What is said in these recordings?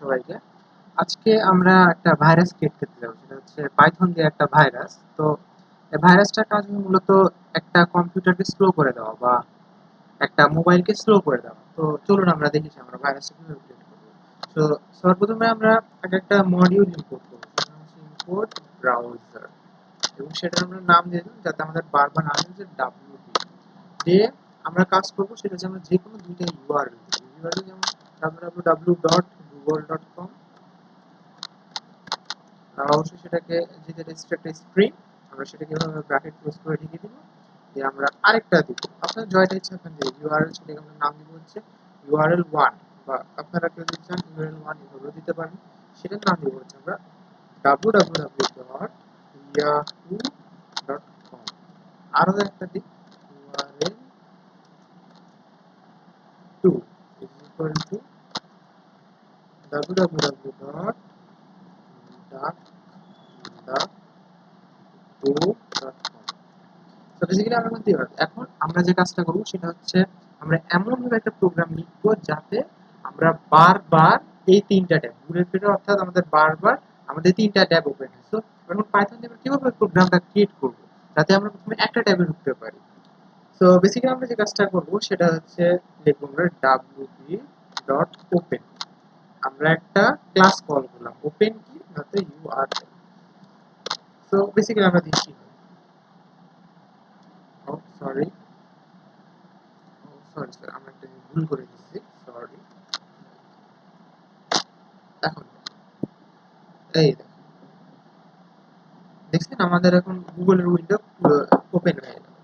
সবাইকে। আজকে আমরা একটা ভাইরাস ক্রিয়েট করতে যাবো, সেটা হচ্ছে পাইথন দিয়ে একটা ভাইরাস। তো এই ভাইরাসটার কাজ মূলত একটা কম্পিউটারকে স্লো করে দেওয়া বা একটা মোবাইলকে স্লো করে দেওয়া। তো চলুন আমরা দেখি যে আমরা ভাইরাসটা কিভাবে ক্রিয়েট করবো। তো সর্বপ্রথমে আমরা আগে একটা মডিউল ইম্পোর্ট করবো, সেটা হচ্ছে ইম্পোর্ট ব্রাউজার, এবং সেটার আমরা নাম দিয়ে দেবো যাতে আমাদের বারবার না আসে যে ডাব্লিউপি দিয়ে আমরা কাজ করবো। সেটা হচ্ছে আমরা যে কোনো দুইটা ইউআরএল যেমন www.google.com, অবশ্যই সেটাকে যেটা রেজিস্টার স্ট্রিং, আমরা সেটাকে এভাবে ব্র্যাকেট ক্লোজ করে ঢেকে দিব। দিয়ে আমরা আরেকটা দিব, আপনার জয়টা ইচ্ছা আপনার যে ইউআরএল, সেটাকে আমরা নাম দিব হচ্ছে ইউআরএল 1, বা আপনারা কেউ যদি চান ইউআরএল 1 এভাবে দিতে পারেন। সেটার নাম দিব হচ্ছে আমরা www.yahoo.com। আরো একটা দিই, URL 2 is equal to www.duckduckgo.com। তো বেসিক্যালি আমরা করতেই পারি। এখন আমরা যে কাজটা করবো সেটা হচ্ছে আমরা এমন ভাবে একটা প্রোগ্রাম লিখবো যাতে আমরা বারবার এই তিনটা ট্যাব ঘুরে ফিরে, অর্থাৎ আমাদের বারবার আমাদের তিনটা ট্যাব ওপেন হয়। তো এখন পাইথন দিয়ে আমরা কিভাবে প্রোগ্রামটা ক্রিয়েট করবো যাতে আমরা প্রথমে একটা ট্যাবে ঢুকতে পারি। তো বেসিক্যালি আমরা যে কাজটা করবো সেটা হচ্ছে লিখবো আমরা wp.open, আমরা একটা ক্লাস কল করলাম ওপেন কি নয়তো ইউআরএল। তো বেসিক্যালি আমরা দেখি, ও সরি সরি স্যার, আমরা একটা ভুল করে দিচ্ছি, সরি। এখন এই দেখছেন আমাদের এখন গুগলের উইন্ডো ওপেন হয়ে গেল।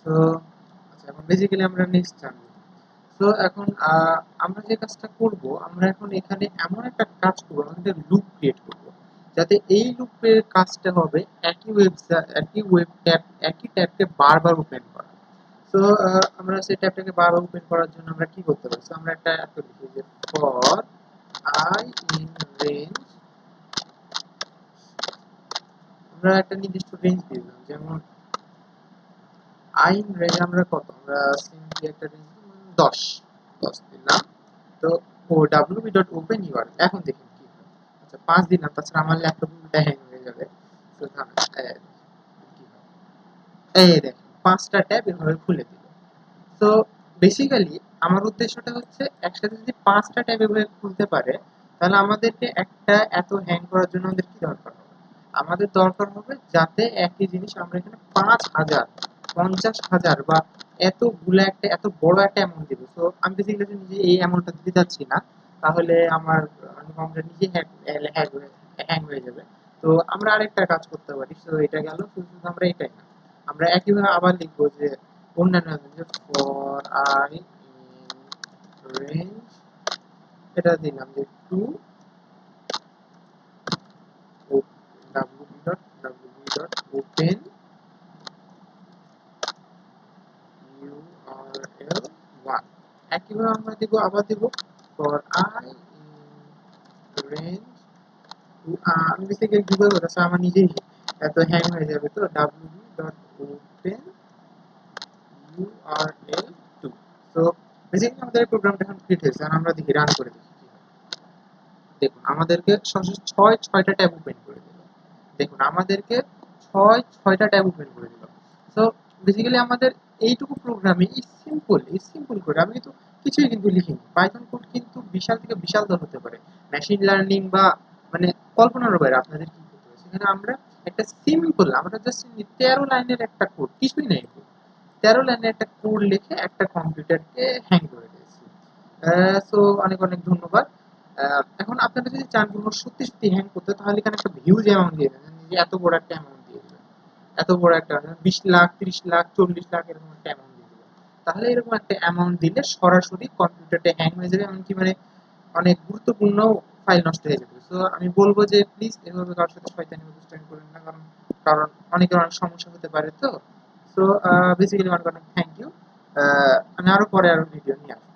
তো আচ্ছা, এখন বেসিক্যালি আমরা নেক্সট জানবো। তো এখন আমরা যে কাজটা করব, আমরা এখন এখানে এমন একটা কাজ করবো, আমাদের লুপ ক্রিয়েট করব যাতে এই লুপের কাজটা হবে একই ওয়েবসাইট, একই ওয়েব ট্যাব, একই ট্যাবকে বারবার ওপেন করা। তো আমরা সেই ট্যাবটাকে বারবার ওপেন করার জন্য আমরা কি করতে পারি, আমরা একটা লিখি যে ফর আই ইন রেঞ্জ, আমরা একটা নির্দিষ্ট রেঞ্জ দিয়ে দিলাম, যেমন আইন রেঞ্জ আমরা কত, আমরা সিম্পলি একটা রেঞ্জ 10 10 দিলাম। তো ও wp.open ইউআরএল, এখন দেখুন কি হয়। আচ্ছা 5 দিলাম, তাছাড়া আমার ল্যাপটপ উল্টা হ্যাং হয়ে যাবে। তো কি হয়, এই দেখেন 5টা ট্যাব এভাবে খুলে দিল। তো বেসিক্যালি আমার উদ্দেশ্যটা হচ্ছে একসাথে যদি 5টা ট্যাব এভাবে খুলতে পারে, তাহলে আমাদেরকে একটা এত হ্যাং করার জন্য আমাদের কি দরকার হবে, আমাদের দরকার হবে যাতে একই জিনিস আমরা এখানে 5,000 50,000 বা এতগুলা একটা এত বড় একটা অ্যামাউন্ট দিব। তো আমি বেসিক্যালি নিজে এই অ্যামাউন্টটা দিতে চাচ্ছি না, তাহলে আমার কম্পিউটার নিজে হ্যাং হয়ে যাবে। তো আমরা আরেকটা কাজ করতে পারি। তো এটা গেল, শুধু আমরা এটাই না, আমরা একইভাবে আবার লিখবো যে অন্যান্য যে ফর আই ইন রেঞ্জ, এটা দিলাম যে টু wp.open URL 1। একইভাবে আমরা দিব, আবার দিব for I in range two, আমি বেসিক্যালি গুগল করতেছি, আমার নিজেই এত হ্যাং হয়ে যাবে। তো wp.open URL 2। তো বেসিক্যালি আমাদের এই প্রোগ্রামটা এখন ক্রিয়েট হয়েছে, আর আমরা দেখি রান করে দেখি কি হয়। দেখুন আমাদেরকে সর্বশেষ 6টা ট্যাব ওপেন করে দিল। দেখুন আমাদেরকে 6টা ট্যাব ওপেন করে দিল। তো বেসিক্যালি আমাদের এইটুকু প্রোগ্রামে এই সিম্পল করে আমি কিন্তু কিছুই কিন্তু লিখিনি। পাইথন কোড কিন্তু বিশাল থেকে বিশালতর হতে পারে, মেশিন লার্নিং বা মানে কল্পনার বাইরে আপনাদের কি করতে হবে। সেখানে আমরা একটা সিম্পল, আমরা জাস্ট 13 লাইনের একটা কোড, কিছুই নেই, 13 লাইনের একটা কোড লিখে একটা কম্পিউটারকে হ্যাং করে দিয়েছি। সো অনেক অনেক ধন্যবাদ। এখন আপনারা যদি চান কোনো সত্যি সত্যি হ্যাং করতে, তাহলে এখানে একটা হিউজ অ্যামাউন্ট দিয়ে দেবেন, যে এত বড় একটা অ্যামাউন্ট দিয়ে দেবেন, এত বড় একটা 20 লাখ 30 লাখ 40 লাখ এরকম একটা অ্যামাউন্ট দিয়ে দেবেন। তাহলে এরকম একটা অ্যামাউন্ট দিলে সরাসরি কম্পিউটারটা হ্যাং হয়ে যাবে, এমনকি মানে অনেক গুরুত্বপূর্ণ ফাইল নষ্ট হয়ে যাবে। সো আমি বলবো যে প্লিজ এভাবে কারোর সাথে শয়তানি দুষ্টামি করেন না, কারণ কারণ অনেকের অনেক সমস্যা হতে পারে। তো সো বেসিক্যালি অনেক অনেক থ্যাংক ইউ। আমি আরো পরে আরো ভিডিও নিয়ে আসবো।